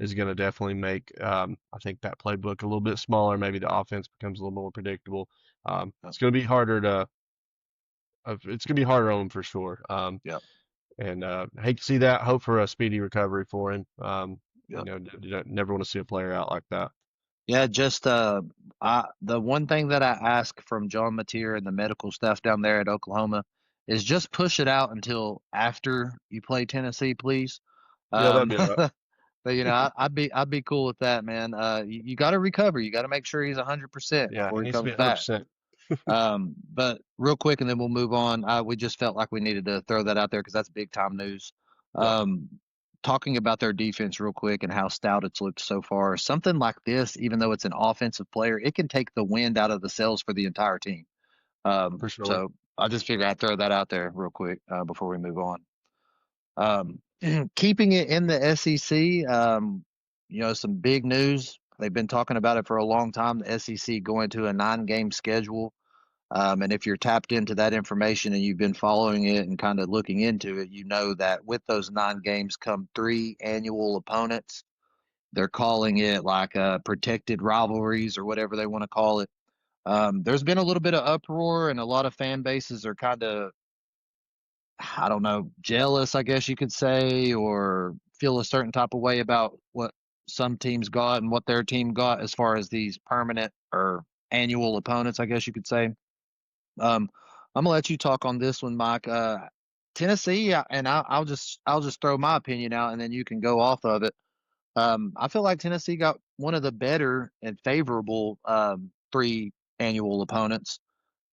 is going to definitely make I think that playbook a little bit smaller. Maybe the offense becomes a little more predictable. Yep, It's going to be harder on him for sure. yep, And I hate to see that. Hope for a speedy recovery for him. yep. You don't never want to see a player out like that. Yeah, just the one thing that I ask from John Mateer and the medical staff down there at Oklahoma is just push it out until after you play Tennessee, please. Yeah, that'd be all right. But I'd be cool with that, man. You got to recover. You got to make sure he's 100% Yeah, before he he needs to be comes back. 100%. But real quick, and then we'll move on. We just felt like we needed to throw that out there because that's big time news. Yeah, Um, talking about their defense real quick and how stout it's looked so far. Something like this, even though it's an offensive player, it can take the wind out of the sails for the entire team. for sure. So I just figured I'd throw that out there real quick before we move on. Keeping it in the SEC, some big news. They've been talking about it for a long time. The SEC going to a 9 game schedule. And if you're tapped into that information and you've been following it and kind of looking into it, you know that with those 9 games come 3 annual opponents. They're calling it like protected rivalries or whatever they want to call it. There's been a little bit of uproar, and a lot of fan bases are kind of, I don't know, jealous, I guess you could say, or feel a certain type of way about what some teams got and what their team got as far as these permanent or annual opponents, I guess you could say. I'm gonna let you talk on this one, Mike. Tennessee, and I'll just throw my opinion out, and then you can go off of it. I feel like Tennessee got one of the better and favorable 3 annual opponents: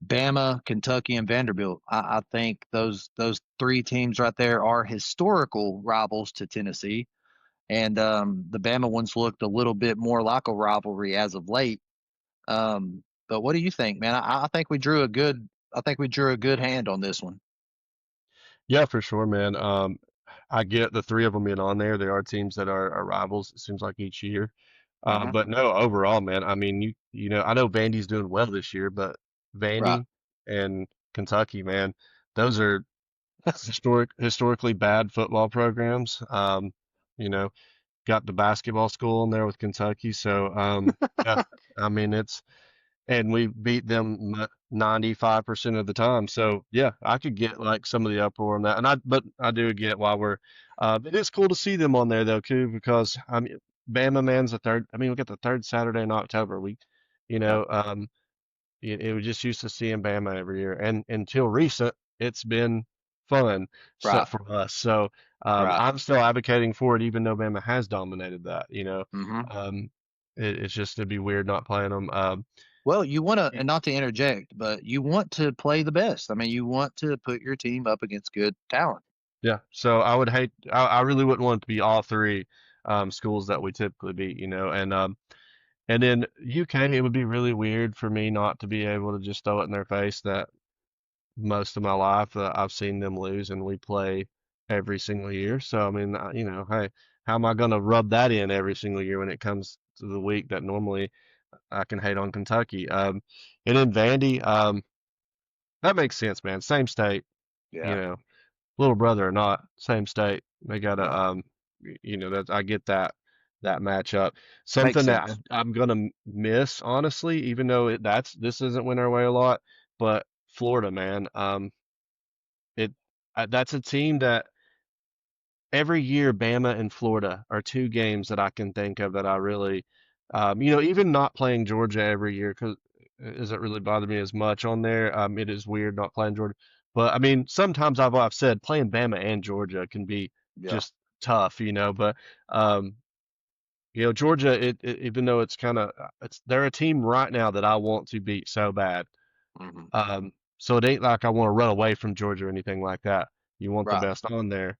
Bama, Kentucky, and Vanderbilt. I think those 3 teams right there are historical rivals to Tennessee, and the Bama ones looked a little bit more like a rivalry as of late. But what do you think, man? I think we drew a good hand on this one. Yeah, for sure, man. I get the three of them in on there. There are teams that are rivals, it seems like each year. Uh-huh. But no, overall, man, I mean, I know Vandy's doing well this year, but Right. Vandy and Kentucky, man, those are historically bad football programs. You know, got the basketball school in there with Kentucky. So, yeah, I mean, and we beat them 95% of the time. So yeah, I could get like some of the uproar on that. But I do get why it is cool to see them on there though, too, because I mean, Bama man's the third. I mean, we got the third Saturday in October. You Yeah. know, it was just used to seeing Bama every year, and until recent, it's been fun Right. for us. So Right. I'm still advocating for it, even though Bama has dominated that. Hmm. Um, it's just it'd be weird not playing them. Well, you want to, and not to interject, but you want to play the best. I mean, you want to put your team up against good talent. Yeah, so I would hate. I really wouldn't want it to be all three schools that we typically beat. And then UK, it would be really weird for me not to be able to just throw it in their face that most of my life I've seen them lose, and we play every single year. So I mean, hey, how am I going to rub that in every single year when it comes to the week that normally I can hate on Kentucky? And then Vandy, that makes sense, man. Same state, you Yeah. know, little brother or not, same state. They got to, Yeah. that I get that matchup. Makes Something that sense. I'm gonna miss, honestly, even though this isn't went our way a lot, but Florida, man, it that's a team that every year Bama and Florida are two games that I can think of that I really, even not playing Georgia every year because it doesn't really bother me as much on there. It is weird not playing Georgia, but I mean sometimes I've said playing Bama and Georgia can be Yeah. just tough, But Georgia, even though it's they're a team right now that I want to beat so bad. Hmm. So it ain't like I want to run away from Georgia or anything like that. You want the Right. best on there.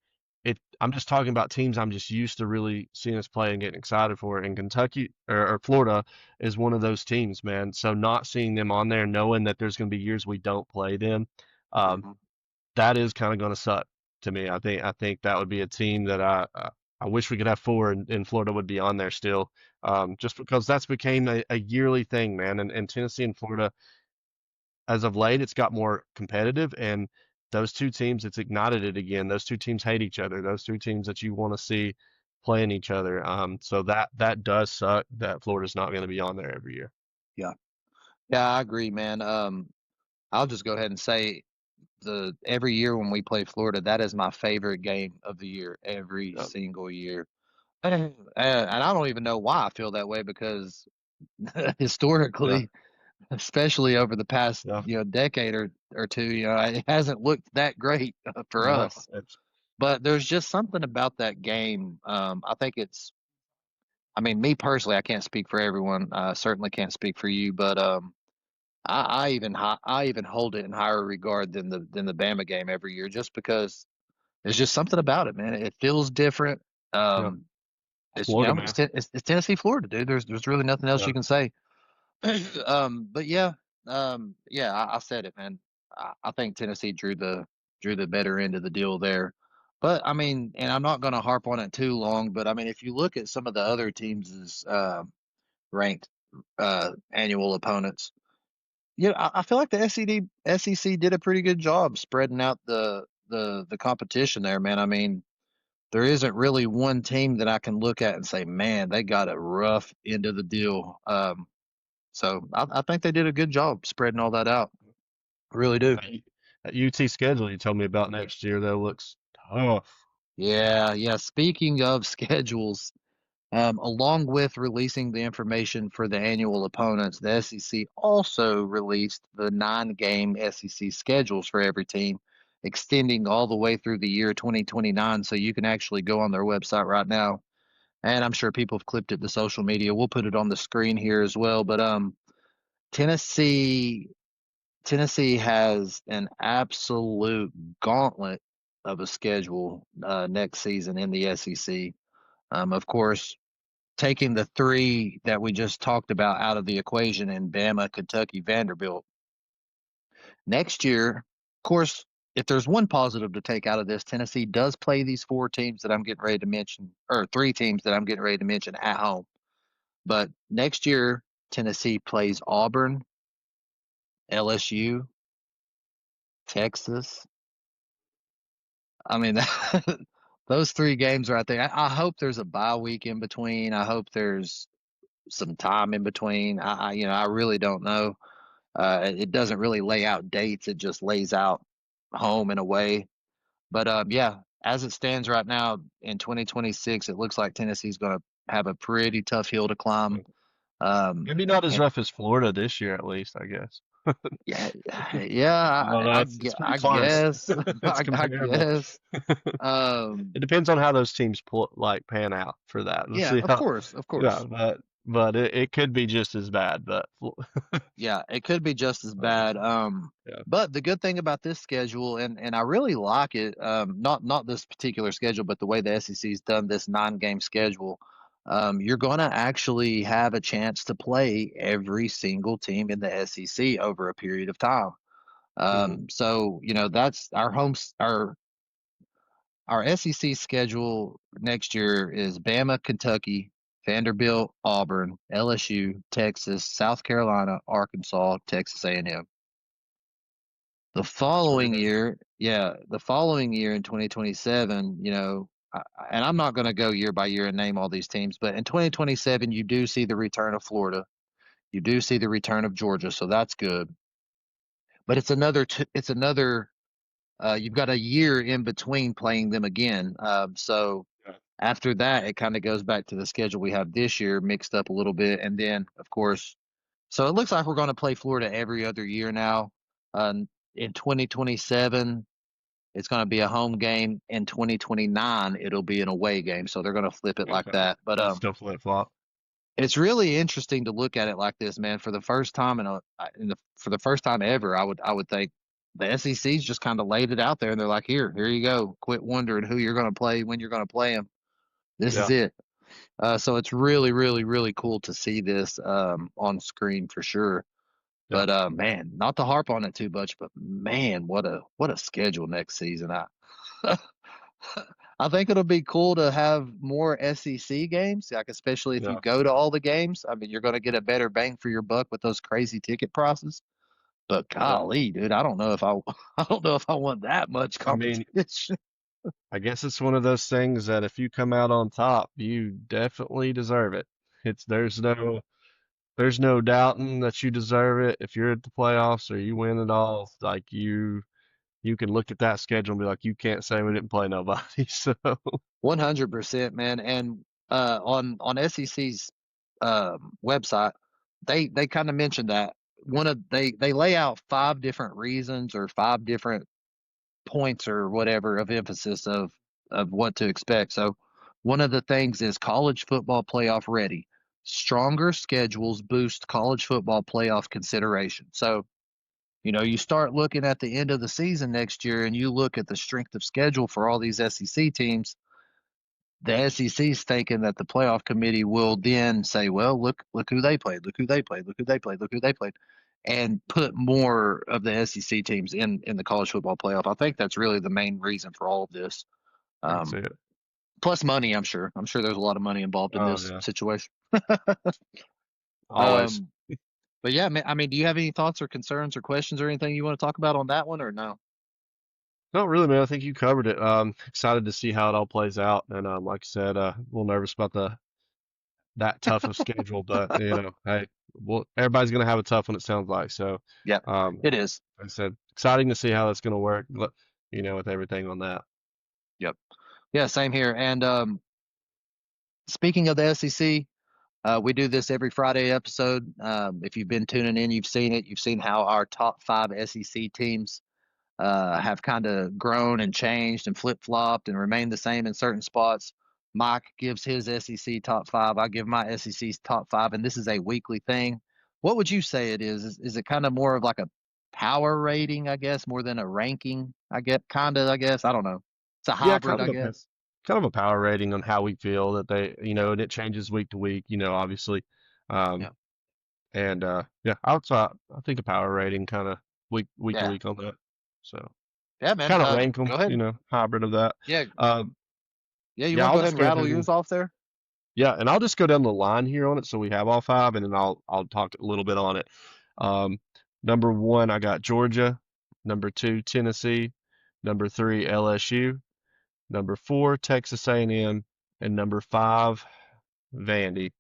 I'm just talking about teams I'm just used to really seeing us play and getting excited for. And Kentucky or Florida is one of those teams, man. So not seeing them on there, knowing that there's going to be years we don't play them, um, Hmm. that is kind of going to suck to me. I think that would be a team that I wish we could have four, and Florida would be on there still, just because that's became a yearly thing, man. And Tennessee and Florida as of late, it's got more competitive, and those two teams, it's ignited it again. Those two teams hate each other. Those two teams that you want to see playing each other. So that does suck that Florida's not going to be on there every year. Yeah. Yeah, I agree, man. I'll just go ahead and say the every year when we play Florida, that is my favorite game of the year, every Um, single year. And I don't even know why I feel that way because yeah, historically, especially over the past, yeah, decade or two, it hasn't looked that great for no, us. it's But there's just something about that game. I think I mean, me personally, I can't speak for everyone. I certainly can't speak for you, but I even hold it in higher regard than the Bama game every year, just because there's just something about it, man. It feels different. yeah, Um, it's Florida, man. it's Tennessee, Florida, dude. There's really nothing else Yeah, you can say. But yeah, yeah, I said it, man. I think Tennessee drew the better end of the deal there. But I mean, and I'm not going to harp on it too long. But I mean, if you look at some of the other teams' ranked annual opponents, yeah, I feel like the SEC did a pretty good job spreading out the competition there, man. I mean, there isn't really one team that I can look at and say, man, they got a rough end of the deal. So I think they did a good job spreading all that out. I really do. that, that UT schedule you told me about next year though looks tough. Yeah, yeah. Speaking of schedules, along with releasing the information for the annual opponents, the SEC also released the 9 game SEC schedules for every team, extending all the way through the year 2029. So you can actually go on their website right now. And I'm sure people have clipped it to social media. We'll put it on the screen here as well. But Tennessee Tennessee has an absolute gauntlet of a schedule next season in the SEC. Of course, taking the three that we just talked about out of the equation in Bama, Kentucky, Vanderbilt. Next year, of course, if there's one positive to take out of this, Tennessee does play these 4 teams that I'm getting ready to mention, or 3 teams that I'm getting ready to mention at home. But next year, Tennessee plays Auburn, LSU, Texas. I mean, those 3 games right there. I hope there's a bye week in between. I hope there's some time in between. I really don't know. It doesn't really lay out dates. It just lays out home and away. But yeah, as it stands right now in 2026, it looks like Tennessee's going to have a pretty tough hill to climb. Um, Maybe not as and rough as Florida this year, at least, I guess. yeah, yeah, I don't know. It's pretty I close. guess, It's I comparable. guess. Um, It depends on how those teams like pan out for that. We'll yeah, see how. of Yeah, course. but it could be just as bad. But Yeah, it could be just as um, bad. yeah. But the good thing about this schedule, and I really like it, not this particular schedule, but the way the SEC's done this 9 game schedule, you're going to actually have a chance to play every single team in the SEC over a period of time. Mm, So that's our SEC schedule next year is Bama, Kentucky, Vanderbilt, Auburn, LSU, Texas, South Carolina, Arkansas, Texas A&M. The that's pretty following good. year, yeah, the following year in 2027, and I'm not going to go year by year and name all these teams, but in 2027, you do see the return of Florida. You do see the return of Georgia, so that's good. But you've got a year in between playing them again. So Yeah. after that, it kind of goes back to the schedule we have this year, mixed up a little bit. And then, of course, so it looks like we're going to play Florida every other year now. In 2027, it's going to be a home game. In 2029, it'll be an away game. So they're going to flip it like Okay. that. But So it's still flip flop. it's really interesting to look at it like this, man. For the first time for the first time ever, I would think the SEC's just kind of laid it out there, and they're like, here you go. Quit wondering who you're going to play when you're going to play them. This is Yeah. it. So it's really, really, really cool to see this on screen for sure. Yeah. But man, not to harp on it too much, but man, what a schedule next season. I think it'll be cool to have more SEC games, like especially if you Yeah. go to all the games. I mean, you're going to get a better bang for your buck with those crazy ticket prices. But Yeah. golly, dude, I don't know if I I don't know if I want that much I mean, competition. I guess it's one of those things that if you come out on top, you definitely deserve it. It's there's no doubting that you deserve it. If you're at the playoffs or you win it all, like you can look at that schedule and be like, you can't say we didn't play nobody. So 100%, man. And on SEC's website, they kind of mentioned that they lay out 5 different reasons or 5 different points or whatever of emphasis of what to expect. So one of the things is college football playoff ready. Stronger schedules boost college football playoff consideration. So you start looking at the end of the season next year and you look at the strength of schedule for all these SEC teams. The SEC's thinking that the playoff committee will then say, well, look who they played, look who they played, look who they played, look who they played, and put more of the SEC teams in the college football playoff. I think that's really the main reason for all of this. I can see Um, it. Plus money, I'm sure. I'm sure there's a lot of money involved in Oh this yeah, situation. always. Um, but yeah, I mean, do you have any thoughts or concerns or questions or anything you want to talk about on that one or no? No, really, man. I think you covered it. Excited to see how it all plays out, and like I said, a little nervous about the that tough of schedule, but hey, well, everybody's gonna have a tough one. It sounds like so. Yep, Um, it is. like I said, exciting to see how that's gonna work. With everything on that. Yep. Yeah, same here. And speaking of the SEC, we do this every Friday episode. If you've been tuning in, you've seen it. You've seen how our top 5 SEC teams have kind of grown and changed and flip flopped and remained the same in certain spots. Mike gives his SEC top 5. I give my SEC's top 5, and this is a weekly thing. What would you say it is? Is it kind of more of like a power rating, I guess, more than a ranking? I get kind of, I guess. I don't know. It's a Yeah, hybrid, I guess. kind of a power rating on how we feel that and it changes week to week. Obviously. Um, Yeah. and yeah, I think a power rating kind of week to Yeah. week on that. So Yeah, man. kind of rank them, Go ahead. hybrid of that. Yeah. Um, Yeah. You yeah, want to I'll go ahead just and go rattle ahead yours and off there? yeah, and I'll just go down the line here on it so we have all five, and then I'll talk a little bit on it. Um, number one, I got Georgia. Number two, Tennessee. Number three, LSU. Number four, Texas A&M, and number five, Vandy.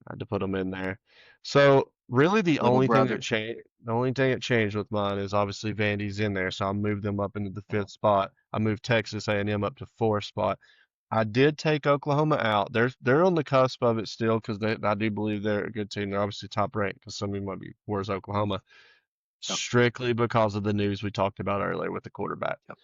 I had to put them in there. So really, Little brother. the only thing that changed with mine is obviously Vandy's in there, so I moved them up into the fifth spot. I moved Texas A&M up to fourth spot. I did take Oklahoma out. They're on the cusp of it still because I do believe they're a good team. They're obviously top ranked because some of you might be, where's Oklahoma? Yep. Strictly because of the news we talked about earlier with the quarterback. Yep.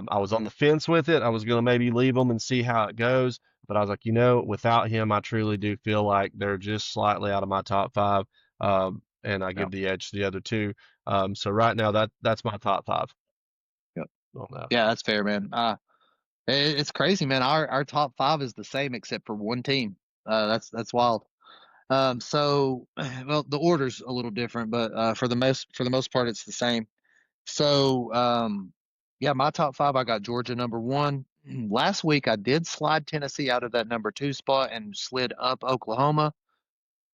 I was on the fence with it. I was going to maybe leave them and see how it goes, but I was like, without him, I truly do feel like they're just slightly out of my top five, and I Yep. give the edge to the other two. So right now, that's my top five Yep. on that. Yeah, that's fair, man. It's crazy, man. Our top five is the same except for one team. That's wild. So well, the order's a little different, but for the most part, it's the same. So yeah, my top five, I got Georgia number one. Last week, I did slide Tennessee out of that number two spot and slid up Oklahoma.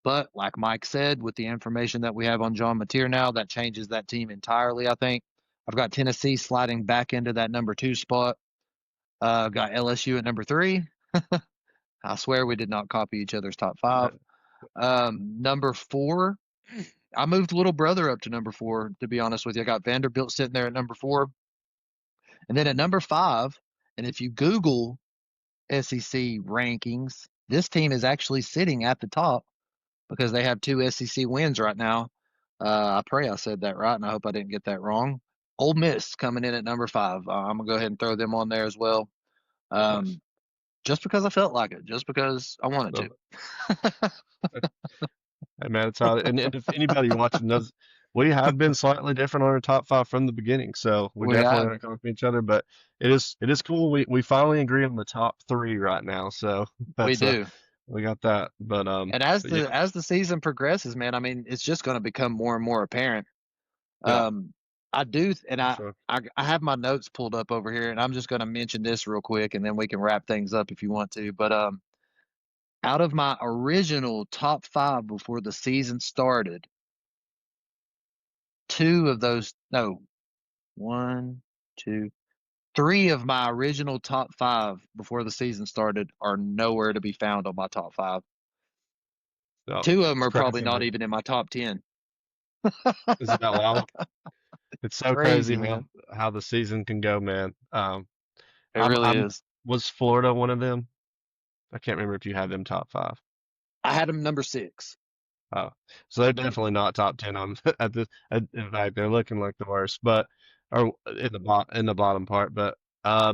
But like Mike said, with the information that we have on John Mateer now, that changes that team entirely. I think I've got Tennessee sliding back into that number two spot. I've got LSU at number three. I swear we did not copy each other's top five. Number four, I moved little brother up to number four, to be honest with you. I got Vanderbilt sitting there at number four. And then at number five, and if you Google SEC rankings, this team is actually sitting at the top because they have two SEC wins right now. I pray I said that right, and I hope I didn't get that wrong. Ole Miss coming in at number five. I'm going to go ahead and throw them on there as well. Nice. Um, just because I felt like it, just because I wanted Love to. it. Hey man, it's how, and if anybody watching knows, we have been slightly different on our top five from the beginning, so we We definitely have. aren't copying each other. But it is cool. We finally agree on the top three right now, so We that's do. we got that. But And as but the yeah, as the season progresses, man, I mean, it's just going to become more and more apparent. yeah, Um, I do, and for sure. I have my notes pulled up over here, and I'm just going to mention this real quick, and then we can wrap things up if you want to. But out of my original top five before the season started, two of those, no, one, two, three of my original top five before the season started are nowhere to be found on my top five. So Two of them it's are probably crazy, not man. even in my top 10. Is it that wild? It's so crazy Crazy, how man. the season can go, man. It really I'm is. was Florida one of them? I can't remember if you had them top five. I had them number six. Oh, so they're definitely not top 10 on at this. In fact, they're looking like the worst, but or in the bottom part. But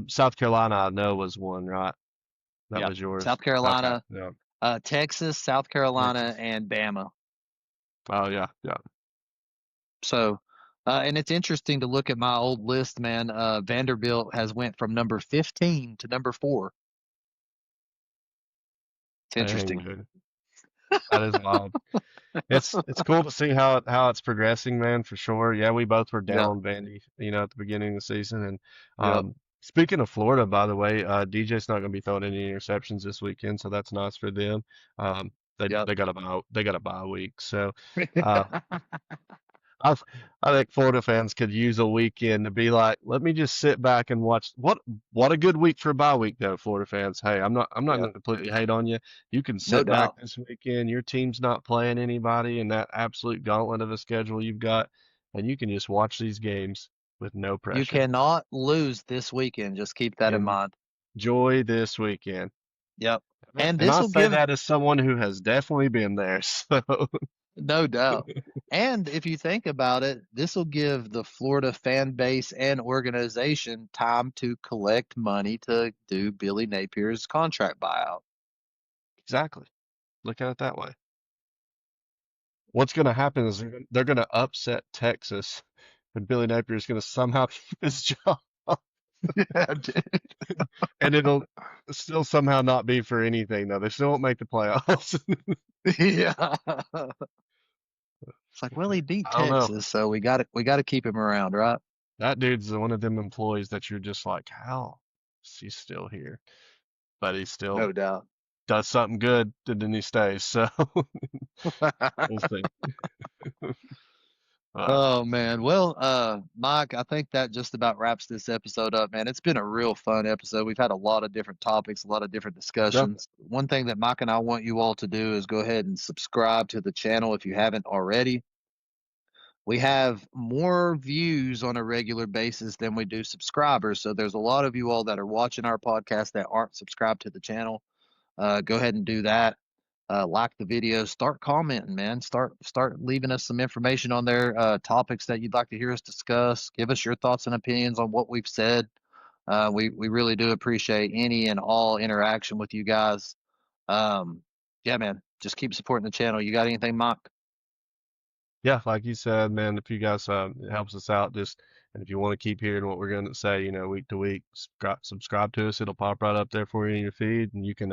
South Carolina, I know was one, right? That Yep. was yours. South Okay, Carolina, yeah, Texas, South Carolina, Texas. and Bama. Oh yeah, yeah. So, and it's interesting to look at my old list, man. Vanderbilt has went from number 15 to number four. It's Dang, interesting. dude, that is wild. It's cool to see how it's progressing, man, for sure. Yeah, we both were down Yep. on Vandy, at the beginning of the season. And Yep. speaking of Florida, by the way, DJ's not going to be throwing any interceptions this weekend, so that's nice for them. They Yep. they got a bye week, so uh, I I think Florida fans could use a weekend to be like, let me just sit back and watch. What a good week for a bye week though, Florida fans. Hey, I'm not Yep. going to completely hate on you. You can No sit back doubt. this weekend. Your team's not playing anybody in that absolute gauntlet of a schedule you've got, and you can just watch these games with no You pressure. cannot lose this weekend. Just keep that in mind. Enjoy this weekend. Yep. And And this I will say give, that as someone who has definitely been there. So no doubt. And if you think about it, this will give the Florida fan base and organization time to collect money to do Billy Napier's contract buyout. exactly. Look at it that way. What's going to happen is they're going to upset Texas, and Billy Napier is going to somehow keep his job, Yeah, dude. and it'll still somehow not be for anything though. They still won't make the playoffs. Yeah. It's like, well, he beat I don't know. Texas, so we got to keep him around, right? That dude's one of them employees that you're just like, how is he still here? But he still No doubt. does something good, and then he stays. So we'll see. Uh, Oh man. Well, Mike, I think that just about wraps this episode up, man. It's been a real fun episode. We've had a lot of different topics, a lot of different yeah, discussions. One thing that Mike and I want you all to do is go ahead and subscribe to the channel if you haven't already. we have more views on a regular basis than we do subscribers. So there's a lot of you all that are watching our podcast that aren't subscribed to the channel. Go ahead and do that. Like the video, start commenting, man. Start leaving us some information on there, topics that you'd like to hear us discuss. Give us your thoughts and opinions on what we've said. We really do appreciate any and all interaction with you guys. Yeah, man, just keep supporting the channel. You got anything, Mike? Yeah, like you said, man, if you guys it helps us out, just and if you want to keep hearing what we're going to say, week to week, subscribe to us. It'll pop right up there for you in your feed, and you can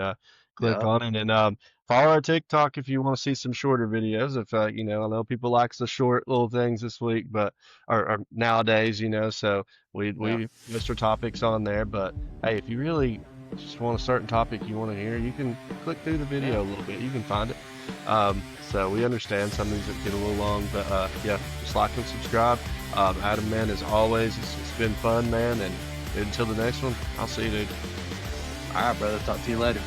click Yeah, on it and follow our TikTok if you want to see some shorter videos. If I know people likes the short little things this week, but or nowadays, so yeah, we post our topics on there. But hey, if you really just want a certain topic you want to hear, you can click through the yeah. video a little bit. You can find it. So we understand some of these that get a little long, but yeah, just like and subscribe. Adam, man, as always, it's been fun, man. And until the next one, I'll see you, dude. All right, brother. Talk to you later.